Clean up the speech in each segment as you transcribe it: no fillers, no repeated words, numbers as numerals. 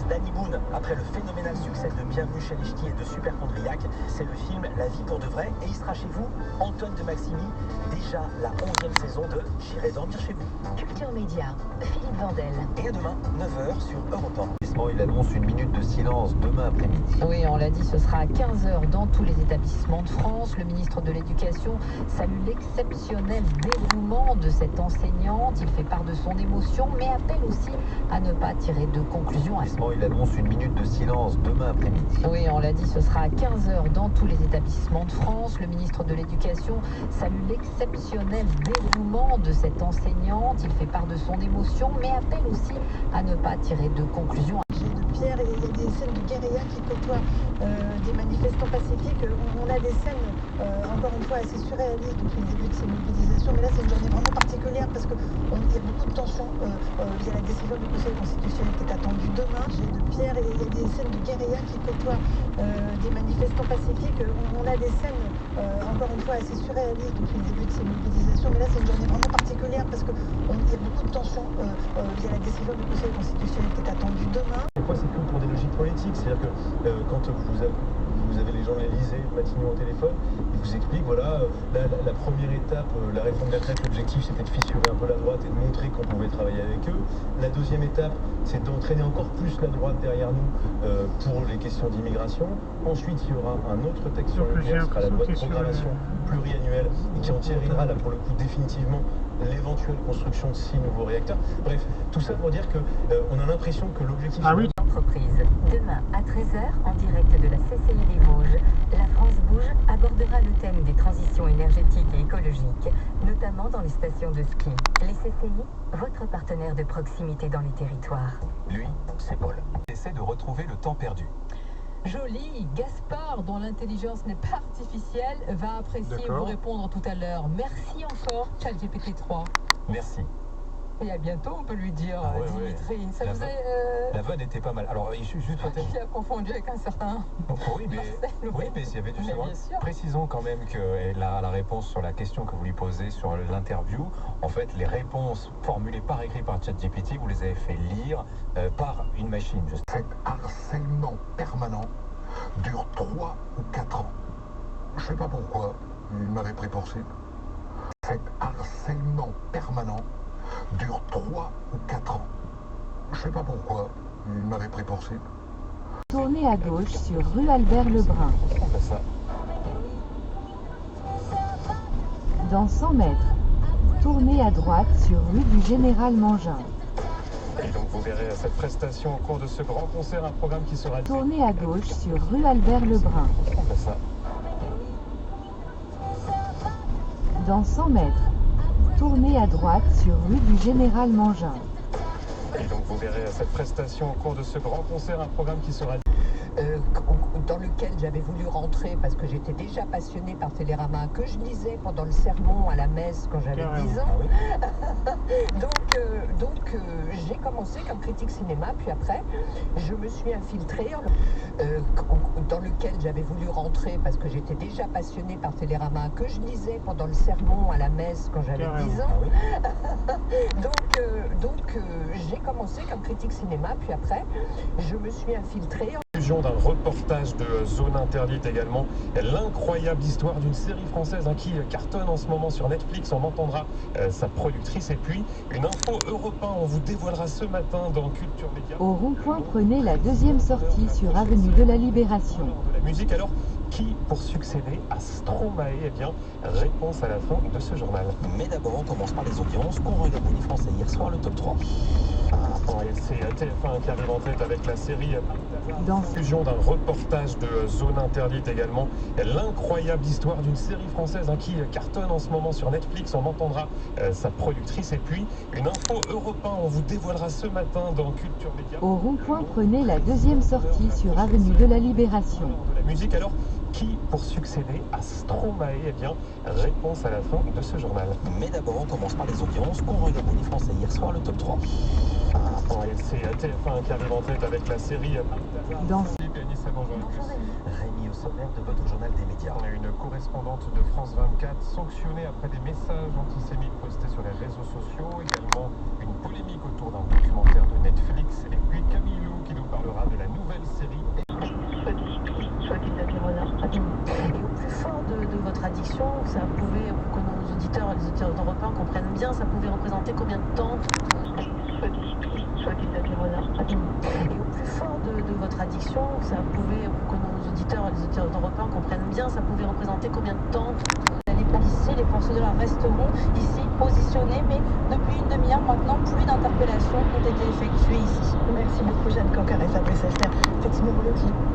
réalise Danny Boone après le phénoménal succès de Bienvenue chez les Ch'tis et de Superchondriac. C'est le film La vie pour de vrai et il sera chez vous, Antoine de Maximi, déjà la 11e saison de J'irai dormir chez vous. Culture Média, Philippe Vandel. Et à demain, 9h sur Europe 1. Il annonce une minute de silence demain après-midi. Oui, on l'a dit, ce sera à 15h dans tous les établissements de France. Le ministre de l'Éducation salue l'exceptionnel dévouement de cette enseignante. Il fait part de son émotion, mais appelle aussi à ne pas tirer de conclusions. Il annonce une minute de silence demain après-midi. Oui, on l'a dit, ce sera à 15h dans tous les établissements de France. Le ministre de l'Éducation salue l'exceptionnel dévouement de cette enseignante. Il fait part de son émotion, mais appelle aussi à ne pas tirer de conclusions. De pierre, il y a des scènes de guérilla qui côtoient des manifestants pacifiques. On a des scènes, encore une fois, assez surréalistes depuis le début de ces mobilisations. Mais là, c'est une journée vraiment particulière parce qu'il y a beaucoup de tensions. Il y a la décision du Conseil constitutionnel qui est attendue demain. J'ai de pierre, il y a des scènes de guérilla qui côtoient des manifestants pacifiques. On a des scènes, encore une fois, assez surréalistes depuis le début de ces mobilisations. Mais là, c'est une journée vraiment particulière parce qu'il y a beaucoup de tensions. Il y a la décision du Conseil constitutionnel qui est attendue demain. Des fois, c'est que pour des logiques politiques. C'est-à-dire que quand vous avez les gens de l'Élysée, Matignon au téléphone, ils vous expliquent, voilà, la première étape, la réforme des retraites, l'objectif, c'était de fissurer un peu la droite et de montrer qu'on pouvait travailler avec eux. La deuxième étape, c'est d'entraîner encore plus la droite derrière nous pour les questions d'immigration. Ensuite, il y aura un autre texte sur le nucléaire, ce sera la loi de programmation pluriannuelle et qui entérinera, là, pour le coup, définitivement l'éventuelle construction de 6 nouveaux réacteurs. Bref, tout ça pour dire qu'on a l'impression que l'objectif... Ah oui. Entreprise. Demain à 13h, en direct de la CCI des Vosges, La France Bouge abordera le thème des transitions énergétiques et écologiques, notamment dans les stations de ski. Les CCI, votre partenaire de proximité dans les territoires. Lui, c'est Paul. Il essaie de retrouver le temps perdu. Joli, Gaspard, dont l'intelligence n'est pas artificielle, va apprécier vous répondre tout à l'heure. Merci encore, ChatGPT 3. Merci. Et à bientôt, on peut lui dire, Dimitri. Ouais. Ça vous est... La vanne était pas mal. Alors, il juste peut-être... Il a confondu avec un certain... Oui, mais s'il y avait du bien sûr. Précisons quand même qu'elle a la réponse sur la question que vous lui posez sur l'interview. En fait, les réponses formulées par écrit par ChatGPT, vous les avez fait lire par une machine. Cet harcèlement permanent dure 3 ou 4 ans. Je sais pas pourquoi, il m'avait pris pour cible. Cet harcèlement permanent dure 3 ou 4 ans. Je sais pas pourquoi, il m'avait pris pour cible. Tournez à gauche sur rue Albert Lebrun. On fait ça. Dans 100 mètres, tournez à droite sur rue du Général Mangin. Et donc vous verrez cette prestation au cours de ce grand concert, un programme qui sera... Tournez à gauche sur rue Albert Lebrun. On fait ça. Dans 100 mètres, tournez à droite sur rue du Général Mangin. Et donc vous verrez cette prestation au cours de ce grand concert, un programme qui sera... dans lequel j'avais voulu rentrer parce que j'étais déjà passionnée par Télérama, que je lisais pendant le sermon à la messe quand j'avais 10 ans. Donc j'ai commencé comme critique cinéma, puis après je me suis infiltrée dans lequel j'avais voulu rentrer parce que j'étais déjà passionnée par Télérama, que je lisais pendant le sermon à la messe quand j'avais 10 ans. Donc j'ai commencé comme critique cinéma, puis après je me suis infiltrée. D'un reportage de Zone Interdite également, l'incroyable histoire d'une série française qui cartonne en ce moment sur Netflix. On entendra sa productrice et puis une info Europe 1, on vous dévoilera ce matin dans Culture Média. Au rond-point, prenez la deuxième sortie sur avenue de la Libération. De la musique, alors qui pour succéder à Stromae? Eh bien, réponse à la fin de ce journal. Mais d'abord, on commence par les audiences qu'ont regardé les Français hier soir, le top 3. C'est TF1 qui arrive en tête avec la série Fusion d'un reportage de Zone Interdite également. L'incroyable histoire d'une série française qui cartonne en ce moment sur Netflix. On entendra sa productrice et puis une info Europe 1, on vous dévoilera ce matin dans Culture Média. Au rond-point, prenez la deuxième sortie sur avenue de la Libération. De la musique, alors qui pour succéder à Stromae? Eh bien, réponse à la fin de ce journal. Mais d'abord, on commence par les audiences qu'ont regardé les Français hier soir, le top 3. C'est TF1 qui arrive en tête avec la série Rémi au sommaire de votre journal des médias. On a une correspondante de France 24 sanctionnée après des messages antisémites postés sur les réseaux sociaux. Également une polémique autour d'un documentaire de Netflix. Et puis Camille Lou qui nous parlera les auditeurs d'Europe 1 comprennent bien, ça pouvait représenter combien de temps? Soit dit et au plus fort de votre addiction, ça pouvait, pour que nos auditeurs et les auditeurs d'Europe 1 comprennent bien, ça pouvait représenter combien de temps? Les policiers, les forces de l'ordre resteront ici positionnés, mais depuis une demi-heure maintenant, plus d'interpellations ont été effectuées ici. Merci beaucoup Jeanne Cancar et Fabrice Esther. Effectivement,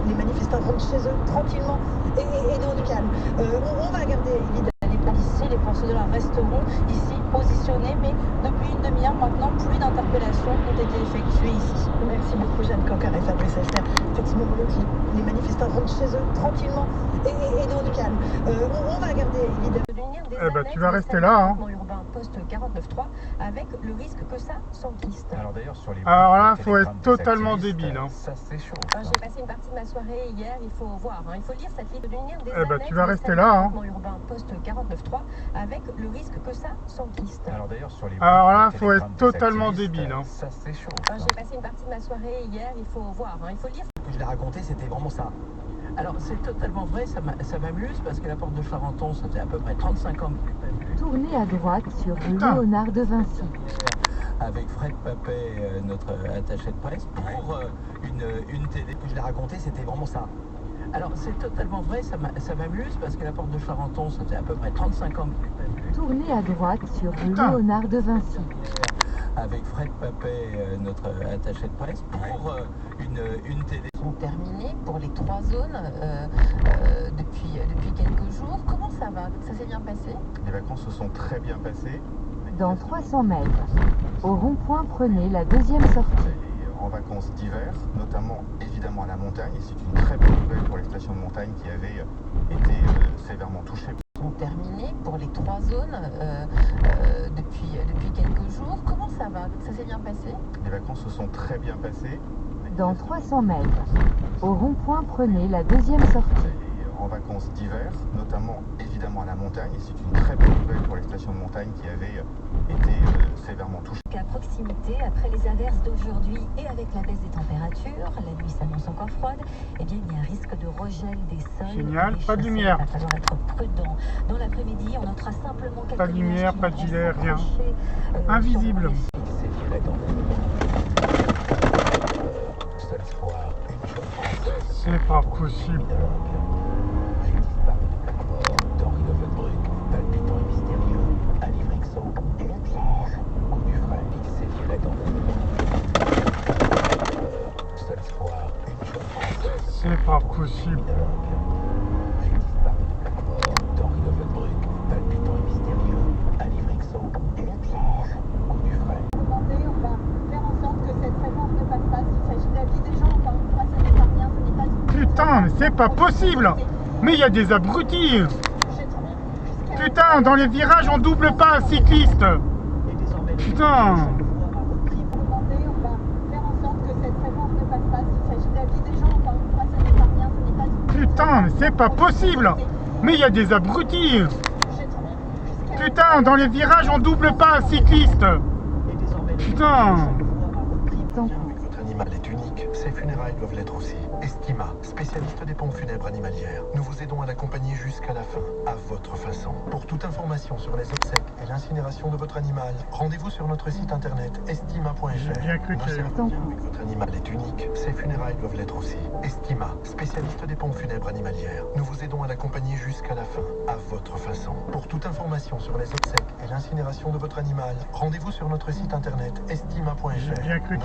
les manifestants rentrent chez eux tranquillement et dans le calme. On va garder évidemment. Les policiers, les forces de l'ordre resteront ici positionnés, mais depuis une demi-heure maintenant, plus d'interpellations ont été effectuées ici. Merci beaucoup Jeanne Cancar et Fabrice Esther. Effectivement, les manifestants rentrent chez eux tranquillement et dans le calme. On va garder évidemment. Eh ben, tu vas rester là, hein. Urbain poste 49.3 avec le risque que ça s'enquiste. Alors là, faut être totalement débile, hein. Ça s'échauffe. J'ai passé une partie de ma soirée hier, il faut voir, hein. Il faut lire cette ligne des Eh ben, tu vas rester là, hein. Urbain poste 49.3 avec le risque que ça s'enquiste. Alors là, faut être totalement débile, hein. Ça s'échauffe. J'ai passé une partie de ma soirée hier, il faut voir, hein. Il faut lire. Que je l'ai raconté, c'était vraiment ça. Alors c'est totalement vrai, ça m'amuse parce que la porte de Charenton, ça fait à peu près 35 ans que je l'ai pas vue. Tournez à droite sur rue Léonard de Vinci. Avec Fred Papet, notre attaché de presse, pour une télé. Que je l'ai raconté, c'était vraiment ça. Alors c'est totalement vrai, ça m'amuse parce que la porte de Charenton, ça fait à peu près 35 ans que je l'ai pas vue. Tournez à droite sur rue Léonard de Vinci. Avec Fred Papet, notre attaché de presse, pour une télé. Sont terminés pour les 3 zones depuis quelques jours. Comment ça va? Ça s'est bien passé? Les vacances se sont très bien passées. Dans 300 mètres, au rond-point, prenez la deuxième sortie. En vacances d'hiver, notamment évidemment à la montagne, et c'est une très bonne nouvelle pour les stations de montagne qui avaient été sévèrement touchées. Sont terminés pour les 3 zones depuis quelques jours. Comment ça va? Ça s'est bien passé? Les vacances se sont très bien passées. Dans 300 mètres, au rond-point, prenez la deuxième sortie. En vacances d'hiver, notamment évidemment à la montagne, et c'est une très bonne nouvelle pour les stations de montagne qui avaient été sévèrement touchées. À proximité, après les averses d'aujourd'hui et avec la baisse des températures, la nuit s'annonce encore froide, eh bien il y a un risque de regel des sols. Génial, des pas de chaussées. lumière. Il va falloir être prudent. Dans l'après-midi, on notera simplement quelques Pas de lumière, nuages pas de qui vont gilet, rien. s'approcher, Invisible. C'est violent. Seul soir, une jeune française. C'est pas possible. Elle disparut de plaque mort dans Rideau-Brück, palpitant et mystérieux, à Livrexo, Leclerc, goût du frais, c'est violent. Seul soir, une jeune française. C'est pas possible. Elle disparut de plaque mort dans Rideau-Brück, palpitant et mystérieux, à Livrexo, Leclerc, goût du frais. On va faire en sorte que cette réforme ne passe pas. S'il s'agit de la vie des gens, encore une fois, ce n'est pas rien, ce n'est pas... Putain, mais c'est pas possible. Mais il y a des abrutis. Putain, dans les virages, on double pas un cycliste. Putain. On va faire en sorte que cette réforme ne passe pas. S'il s'agit de la vie des gens, encore une fois, ce n'est pas rien, ce n'est pas... Putain, mais c'est pas possible. Mais il y a des abrutis. Putain, dans les virages, on double pas un cycliste. Putain. Votre animal est unique, ses funérailles doivent l'être aussi. Estima, spécialiste des pompes funèbres animalières. Nous vous aidons à l'accompagner jusqu'à la fin, à votre façon. Pour toute information sur les obsèques et l'incinération de votre animal, rendez-vous sur notre site internet estima.fr. J'ai bien cru que... Votre animal est unique, ses funérailles doivent l'être aussi. Estima, spécialiste des pompes funèbres animalières. Nous vous aidons à l'accompagner jusqu'à la fin, à votre façon. Pour toute information sur les obsèques et l'incinération de votre animal, rendez-vous sur notre site internet estima.fr. J'ai bien cru que...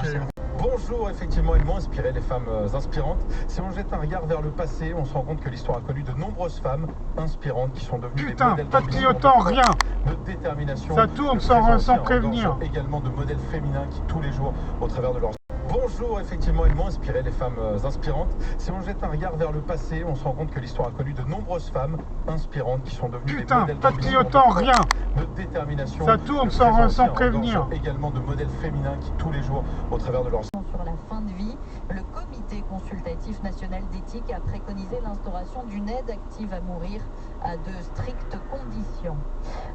Bonjour, effectivement, ils m'ont inspiré, les femmes inspirantes. Si on jette un regard vers le passé, on se rend compte que l'histoire a connu de nombreuses femmes inspirantes qui sont devenues des modèles pas de clignotant, rien. de détermination. Ça tourne de sans présence et prévenir. Également de modèles féminins qui, tous les jours, au travers de leurs... Bonjour, effectivement, ils m'ont inspiré, les femmes inspirantes. Si on jette un regard vers le passé, on se rend compte que l'histoire a connu de nombreuses femmes inspirantes qui sont devenues des modèles pas de clignotant, rien. de détermination. Ça tourne de sans présence et prévenir. Également de modèles féminins qui, tous les jours, au travers de leurs... Sur la fin de vie, le Comité consultatif national d'éthique a préconisé l'instauration d'une aide active à mourir à de strictes conditions.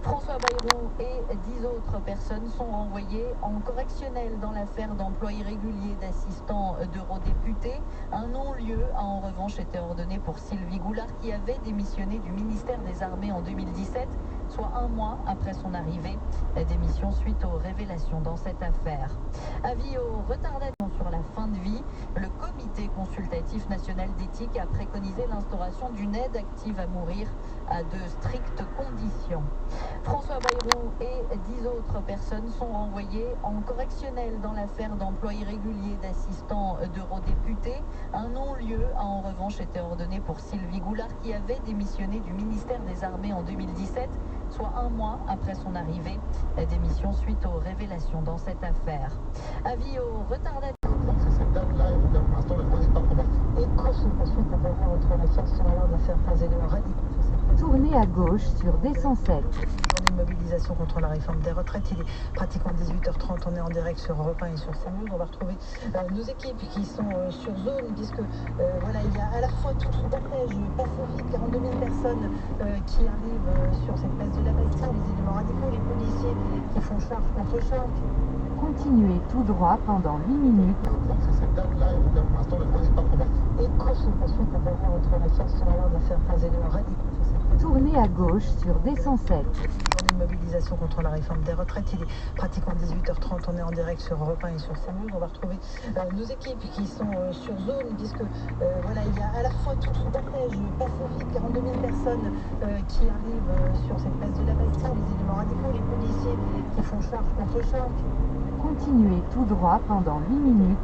François Bayrou et 10 autres personnes sont renvoyées en correctionnel dans l'affaire d'emploi irrégulier d'assistants d'eurodéputés. Un non-lieu a en revanche été ordonné pour Sylvie Goulard qui avait démissionné du ministère des Armées en 2017 soit un mois après son arrivée. Démission suite aux révélations dans cette affaire. Avis aux retardataires sur la fin de vie, le Comité consultatif national d'éthique a préconisé l'instauration d'une aide active à mourir à de strictes conditions. François Bayrou et 10 autres personnes sont renvoyées en correctionnel dans l'affaire d'emploi irrégulier d'assistants d'eurodéputés. Un non-lieu a en revanche été ordonné pour Sylvie Goulard qui avait démissionné du ministère des Armées en 2017, soit un mois après son arrivée. Démission suite aux révélations dans cette affaire. Avis aux retardataires. C'est cette date-là, évidemment, pour l'instant, ne pose pas de problème. Et consultation pour voir entre la force sur l'heure de l'affaire Fazé de Radis. Tournez à gauche sur D107. Journée de mobilisation contre la réforme des retraites. Il est pratiquement 18h30. On est en direct sur Europe 1 et sur CNews. On va retrouver nos équipes qui sont sur zone, puisque voilà, il y a à la fois tout le cortège pacifique, 42 000 personnes qui arrivent sur cette place de la Bastille, les éléments radicaux, les policiers qui font charge contre charge. Continuez tout droit pendant 8 minutes. C'est cette date-là, évidemment, pour l'instant, ne pose pas de problème. Et consultation pour voir entre la force sur l'heure de l'affaire Fazé de Radis. Tournez à gauche sur D107. Journée de mobilisation contre la réforme des retraites. Il est pratiquement 18h30. On est en direct sur Europe 1 et sur CNews. On va retrouver nos équipes qui sont sur zone, puisque voilà, il y a à la fois tout le cortège pacifique, 42 000 personnes qui arrivent sur cette place de la Bastille, les éléments radicaux, les policiers qui font charge contre charge. Continuez tout droit pendant 8 minutes.